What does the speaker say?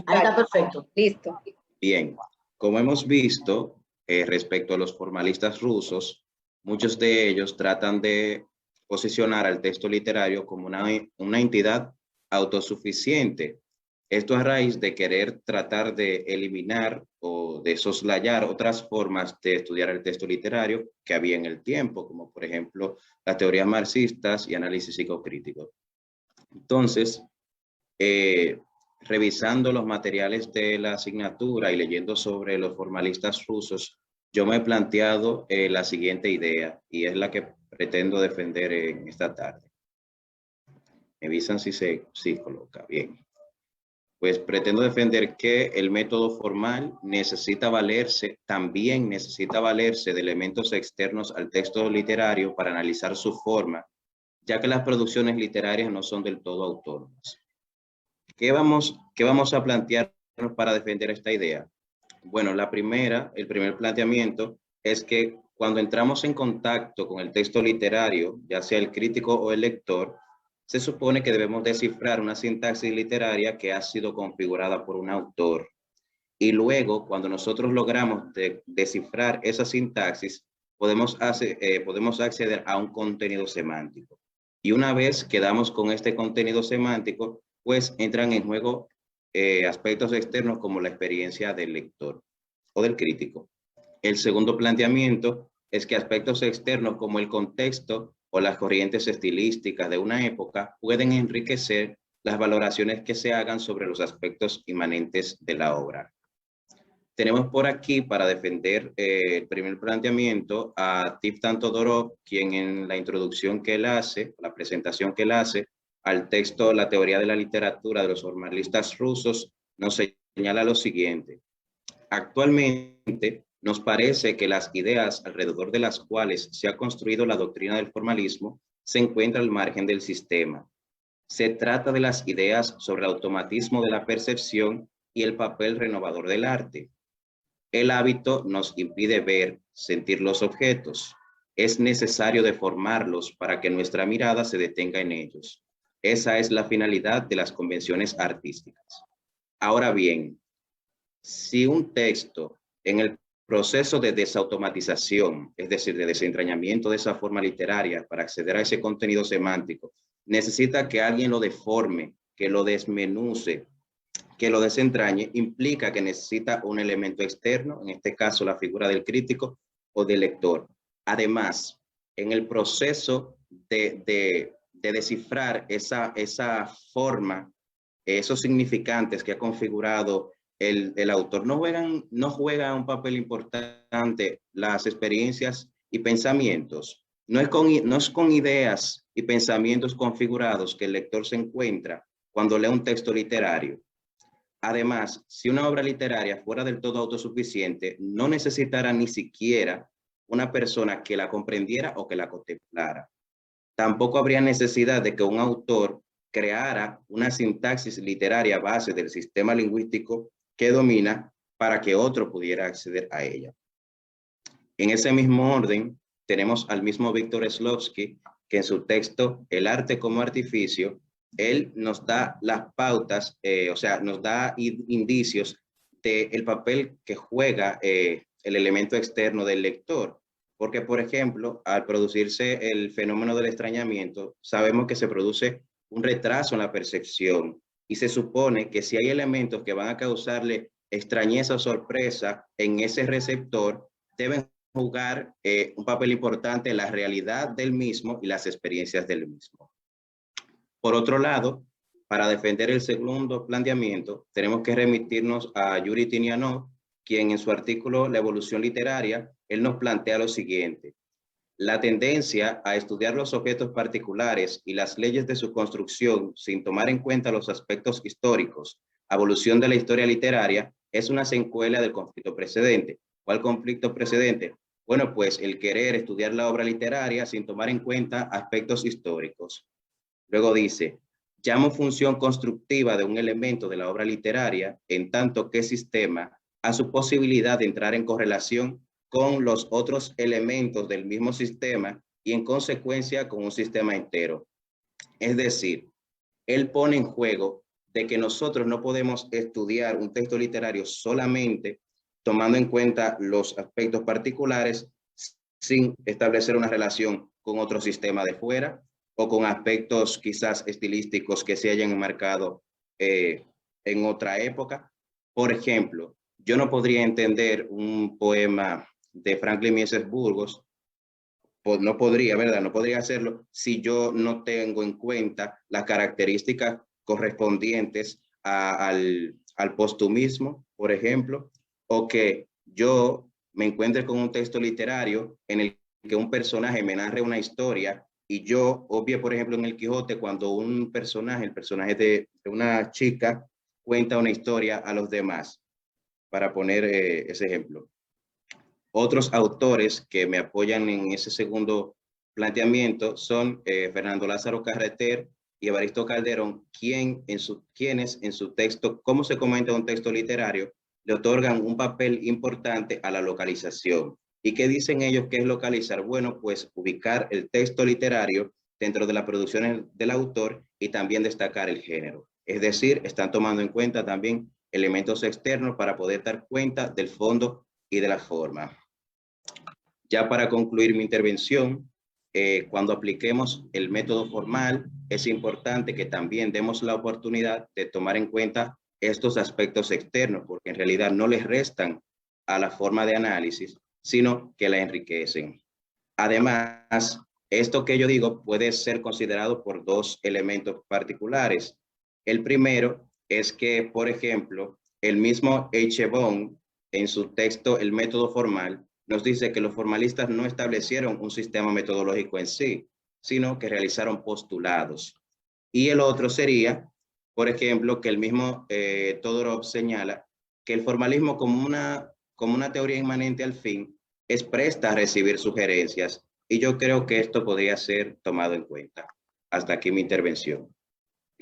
Ahí está perfecto. Listo. Bien, como hemos visto, respecto a los formalistas rusos, muchos de ellos tratan de posicionar al texto literario como una entidad autosuficiente. Esto a raíz de querer tratar de eliminar o de soslayar otras formas de estudiar el texto literario que había en el tiempo, como por ejemplo las teorías marxistas y análisis psicocrítico. Entonces, revisando los materiales de la asignatura y leyendo sobre los formalistas rusos, yo me he planteado la siguiente idea y es la que pretendo defender en esta tarde. Me avisan si coloca bien. Pues pretendo defender que el método formal también necesita valerse de elementos externos al texto literario para analizar su forma, ya que las producciones literarias no son del todo autónomas. ¿Qué vamos a plantear para defender esta idea? Bueno, el primer planteamiento es que cuando entramos en contacto con el texto literario, ya sea el crítico o el lector, se supone que debemos descifrar una sintaxis literaria que ha sido configurada por un autor. Y luego, cuando nosotros logramos descifrar esa sintaxis, podemos acceder a un contenido semántico. Y una vez que damos con este contenido semántico, pues entran en juego aspectos externos como la experiencia del lector o del crítico. El segundo planteamiento es que aspectos externos como el contexto o las corrientes estilísticas de una época pueden enriquecer las valoraciones que se hagan sobre los aspectos inmanentes de la obra. Tenemos por aquí para defender el primer planteamiento a Tiftan Todorov, quien en la introducción que él hace, la presentación que él hace al texto La teoría de la literatura de los formalistas rusos, nos señala lo siguiente. Actualmente nos parece que las ideas alrededor de las cuales se ha construido la doctrina del formalismo se encuentran al margen del sistema. Se trata de las ideas sobre el automatismo de la percepción y el papel renovador del arte. El hábito nos impide ver, sentir los objetos. Es necesario deformarlos para que nuestra mirada se detenga en ellos. Esa es la finalidad de las convenciones artísticas. Ahora bien, si un texto en el proceso de desautomatización, es decir, de desentrañamiento de esa forma literaria para acceder a ese contenido semántico, necesita que alguien lo deforme, que lo desmenuce, que lo desentrañe, implica que necesita un elemento externo, en este caso la figura del crítico o del lector. Además, en el proceso de descifrar esa forma, esos significantes que ha configurado el autor, no juega un papel importante las experiencias y pensamientos. No es con ideas y pensamientos configurados que el lector se encuentra cuando lee un texto literario. Además, si una obra literaria fuera del todo autosuficiente, no necesitará ni siquiera una persona que la comprendiera o que la contemplara. Tampoco habría necesidad de que un autor creara una sintaxis literaria base del sistema lingüístico que domina para que otro pudiera acceder a ella. En ese mismo orden, tenemos al mismo Víctor Shklovsky, que en su texto El arte como artificio, él nos da las pautas, nos da indicios del papel que juega el elemento externo del lector. Porque, por ejemplo, al producirse el fenómeno del extrañamiento, sabemos que se produce un retraso en la percepción y se supone que si hay elementos que van a causarle extrañeza o sorpresa en ese receptor, deben jugar un papel importante en la realidad del mismo y las experiencias del mismo. Por otro lado, para defender el segundo planteamiento, tenemos que remitirnos a Yuri Tinianov, quien en su artículo La evolución literaria, él nos plantea lo siguiente. La tendencia a estudiar los objetos particulares y las leyes de su construcción sin tomar en cuenta los aspectos históricos, evolución de la historia literaria, es una secuela del conflicto precedente. ¿Cuál conflicto precedente? Bueno, pues el querer estudiar la obra literaria sin tomar en cuenta aspectos históricos. Luego dice, llamo función constructiva de un elemento de la obra literaria en tanto que sistema a su posibilidad de entrar en correlación con los otros elementos del mismo sistema y en consecuencia con un sistema entero. Es decir, él pone en juego de que nosotros no podemos estudiar un texto literario solamente tomando en cuenta los aspectos particulares sin establecer una relación con otro sistema de fuera o con aspectos quizás estilísticos que se hayan enmarcado en otra época. Por ejemplo, yo no podría entender un poema de Franklin Mieses Burgos, pues no podría, ¿verdad? No podría hacerlo si yo no tengo en cuenta las características correspondientes al postumismo, por ejemplo, o que yo me encuentre con un texto literario en el que un personaje me narre una historia y yo obvio, por ejemplo, en El Quijote, cuando un personaje, el personaje de una chica, cuenta una historia a los demás, para poner ese ejemplo. Otros autores que me apoyan en ese segundo planteamiento son Fernando Lázaro Carreter y Evaristo Calderón, quienes en su texto, cómo se comenta un texto literario, le otorgan un papel importante a la localización. ¿Y qué dicen ellos que es localizar? Bueno, pues ubicar el texto literario dentro de las producciones del autor y también destacar el género. Es decir, están tomando en cuenta también elementos externos para poder dar cuenta del fondo y de la forma. Ya para concluir mi intervención, cuando apliquemos el método formal, es importante que también demos la oportunidad de tomar en cuenta estos aspectos externos, porque en realidad no les restan a la forma de análisis, sino que la enriquecen. Además, esto que yo digo puede ser considerado por dos elementos particulares. El primero es que, por ejemplo, el mismo Bond, en su texto El método formal, nos dice que los formalistas no establecieron un sistema metodológico en sí, sino que realizaron postulados. Y el otro sería, por ejemplo, que el mismo Todorov señala que el formalismo como una teoría inmanente al fin es presta a recibir sugerencias, y yo creo que esto podría ser tomado en cuenta. Hasta aquí mi intervención.